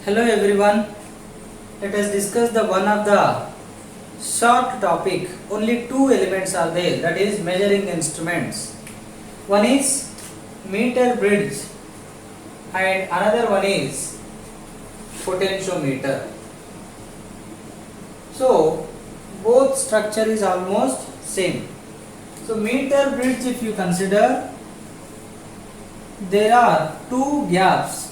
Hello everyone. Let us discuss the one of the short topic. Only two elements are there, that is measuring instruments. One is meter bridge and another one is potentiometer. So both structure is almost same. So meter bridge, if you consider, there are two gaps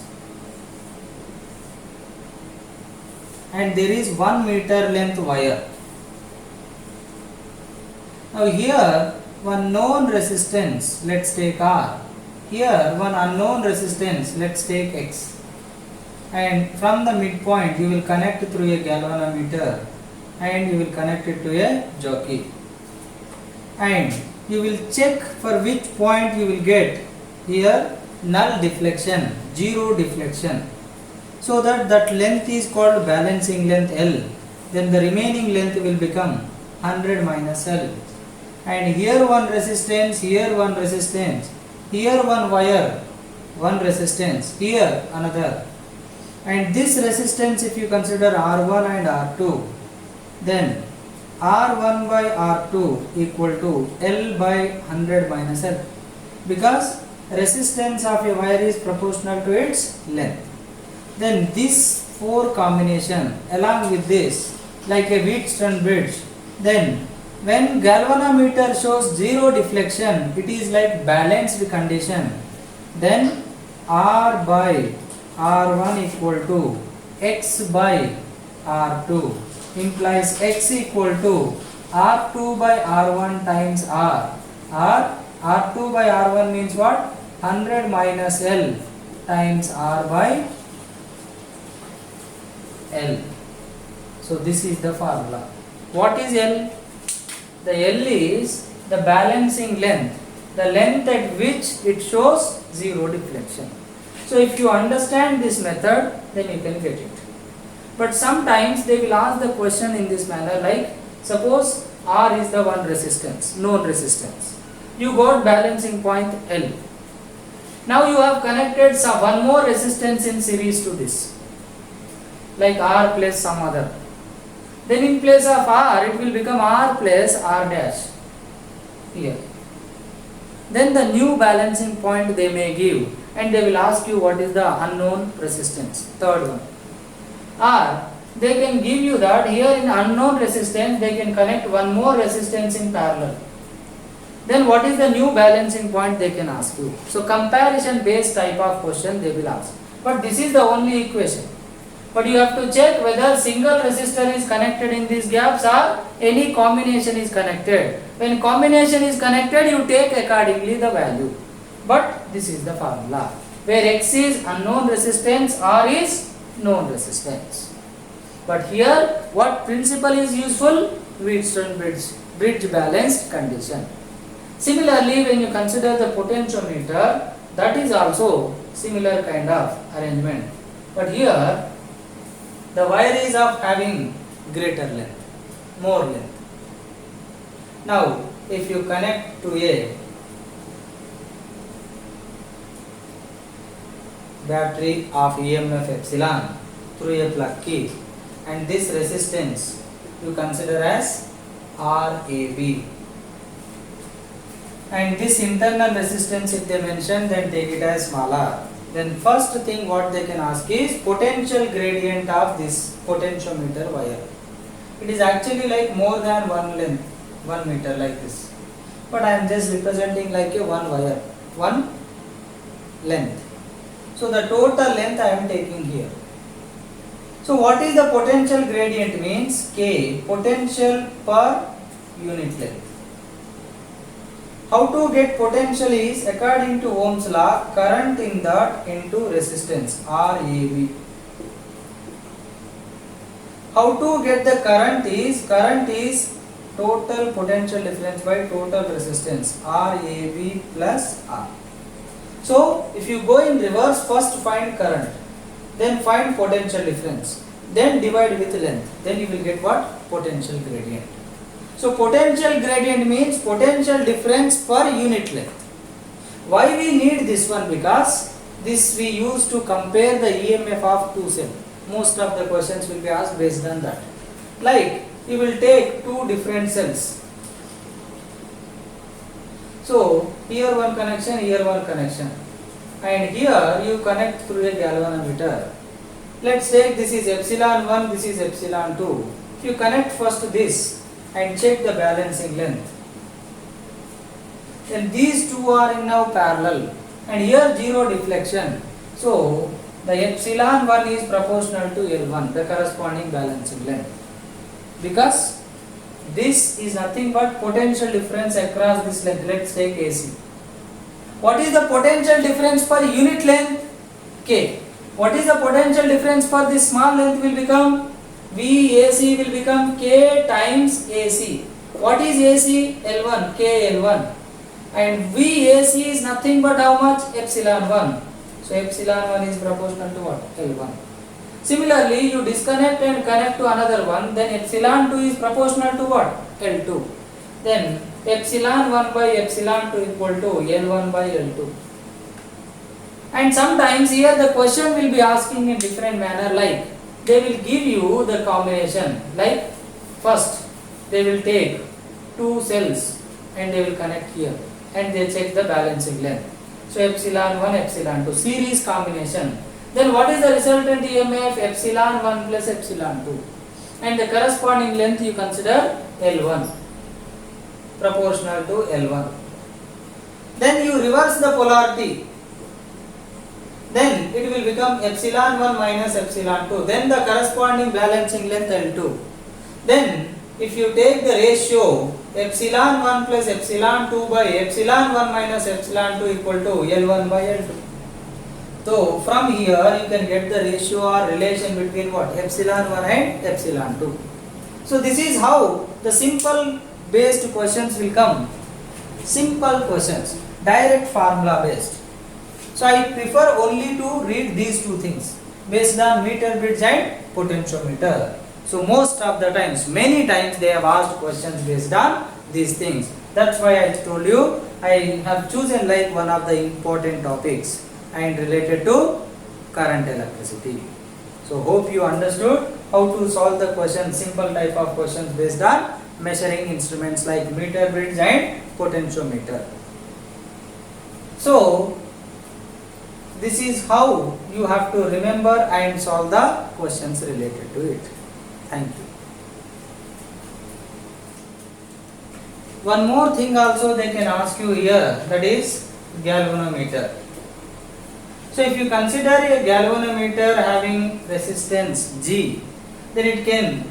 and there is 1 meter length wire. Now here one known resistance, let's take R. Here one unknown resistance, let's take X. And from the midpoint you will connect through a galvanometer and you will connect it to a jockey. And you will check for which point you will get here null deflection, zero deflection. So that length is called balancing length L. Then the remaining length will become 100 minus L. And here one resistance, here one resistance, here one wire, one resistance, here another. And this resistance, if you consider R1 and R2, then R1 by R2 equal to L by 100 minus L, because resistance of a wire is proportional to its length. Then this four combination along with this, like a Wheatstone bridge, then when galvanometer shows zero deflection, it is like balanced condition. Then R by R1 equal to X by R2 implies X equal to R2 by R1 times R. R2 by R1 means what? 100 minus L times R by L. So this is the formula. What is L? The L is the balancing length, the length at which it shows zero deflection. So if you understand this method, then you can get it. But sometimes they will ask the question in this manner, like suppose R is the one resistance, known resistance. You got balancing point L. Now you have connected one more resistance in series to this, like R plus some other. Then in place of R, it will become R plus R dash here. Then the new balancing point they may give, and they will ask you what is the unknown resistance, third one. Or they can give you that here in unknown resistance they can connect one more resistance in parallel. Then what is the new balancing point they can ask you. So comparison based type of question they will ask. But this is the only equation. But you have to check whether single resistor is connected in these gaps or any combination is connected. When combination is connected, you take accordingly the value. But this is the formula, where X is unknown resistance, R is known resistance. But here what principle is useful? Wheatstone bridge balanced condition. Similarly, when you consider the potentiometer, that is also similar kind of arrangement. But here the wire is of having greater length, more length. Now if you connect to a battery of EMF epsilon through a plug key, and this resistance you consider as RAB, and this internal resistance if they mention, then take it as small r. Then first thing what they can ask is potential gradient of this potentiometer wire. It is actually like more than one length, 1 meter like this, but I am just representing like a one wire, one length. So the total length I am taking here. So what is the potential gradient means? K, potential per unit length. How to get potential is according to Ohm's law, current in that into resistance RAB. How to get the current is total potential difference by total resistance RAB plus R. So if you go in reverse, first find current, then find potential difference, then divide with length, then you will get what? Potential gradient. So potential gradient means potential difference per unit length. Why we need this one? Because this we use to compare the EMF of two cells. most of the questions will be asked based on that. Like you will take two different cells. So here one connection, here one connection, and here you connect through a galvanometer. Let's take this is epsilon 1, this is epsilon 2. If you connect first this and check the balancing length, then these two are in now parallel, and here zero deflection. So the epsilon 1 is proportional to L1, the corresponding balancing length, because this is nothing but potential difference across this length. Let's take AC. What is the potential difference per unit length? K. What is the potential difference for this small length will become? VAC will become K times AC. What is AC? L1, K L1. And VAC is nothing but how much? Epsilon 1. So epsilon 1 is proportional to what? L1. Similarly, you disconnect and connect to another one, then epsilon 2 is proportional to what? L2. Then epsilon 1 by epsilon 2 equal to L1 by L2. And sometimes here the question will be asking in different manner, like they will give you the combination, like first they will take two cells and they will connect here and they check the balancing length. So epsilon 1, epsilon 2, series combination. Then what is the resultant EMF? Epsilon 1 plus epsilon 2. And the corresponding length you consider L1, proportional to L1. Then you reverse the polarity. Then it will become epsilon 1 minus epsilon 2. Then the corresponding balancing length L2. Then if you take the ratio epsilon 1 plus epsilon 2 by epsilon 1 minus epsilon 2 equal to L1 by L2. So from here you can get the ratio or relation between what? Epsilon 1 and epsilon 2. So this is how the simple based questions will come. Simple questions, direct formula based. So I prefer only to read these two things based on meter bridge and potentiometer. So most of the times, many times they have asked questions based on these things. That's why I told you I have chosen like one of the important topics and related to current electricity. So hope you understood how to solve the question, simple type of questions based on measuring instruments like meter bridge and potentiometer. So this is how you have to remember and solve the questions related to it. Thank you. One more thing also they can ask you here, that is galvanometer. So if you consider a galvanometer having resistance G, then it can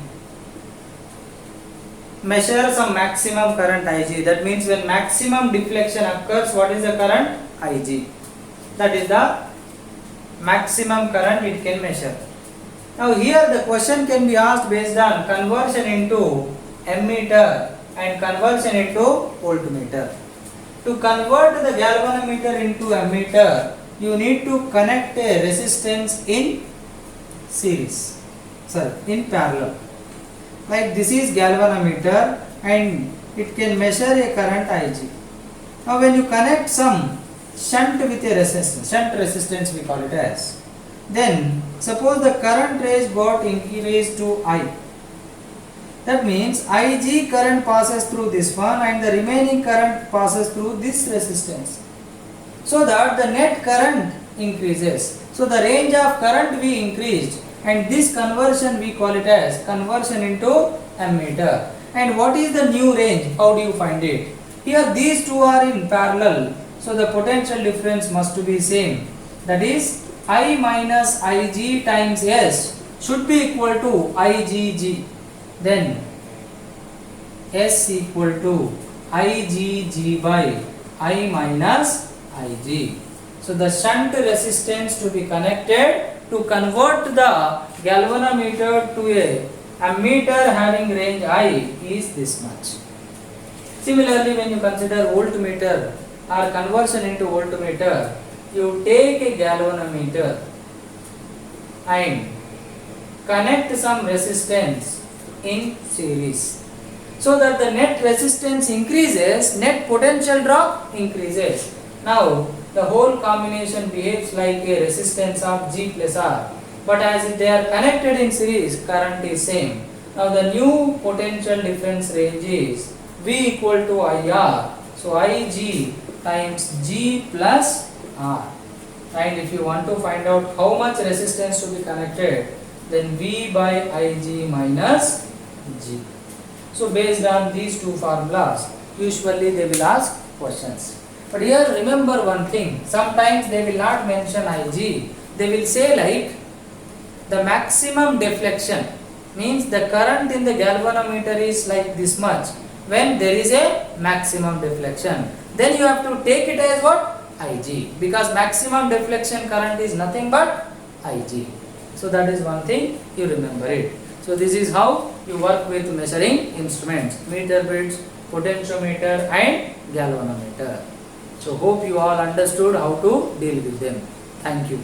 measure some maximum current Ig. That means when maximum deflection occurs, what is the current? Ig. That is the maximum current it can measure. Now here the question can be asked based on conversion into ammeter and conversion into voltmeter. To convert the galvanometer into ammeter, you need to connect a resistance in series, in parallel. Like this is galvanometer and it can measure a current Ig. Now when you connect some shunt with a resistance, shunt resistance we call it as, then suppose the current range got increased to I. That means Ig current passes through this one and the remaining current passes through this resistance, so that the net current increases. So the range of current we increased, and this conversion we call it as conversion into ammeter. And what is the new range? How do you find it? Here these two are in parallel, so the potential difference must be same. That is I minus Ig times S should be equal to IgG. Then S equal to IgG by I minus Ig. So the shunt resistance to be connected to convert the galvanometer to a ammeter having range I is this much. Similarly, when you consider voltmeter or conversion into voltmeter, you take a galvanometer and connect some resistance in series, so that the net resistance increases, net potential drop increases. Now the whole combination behaves like a resistance of G plus R. but as they are connected in series, current is same. Now the new potential difference range is V equal to IR. So IG times G plus R. And if you want to find out how much resistance to be connected, then V by IG minus G. So based on these two formulas, usually they will ask questions. But here remember one thing, sometimes they will not mention IG, they will say like the maximum deflection, means the current in the galvanometer is like this much when there is a maximum deflection. Then you have to take it as what? IG, because maximum deflection current is nothing but IG. So that is one thing, you remember it. So this is how you work with measuring instruments, meter bits, potentiometer and galvanometer. So hope you all understood how to deal with them. Thank you.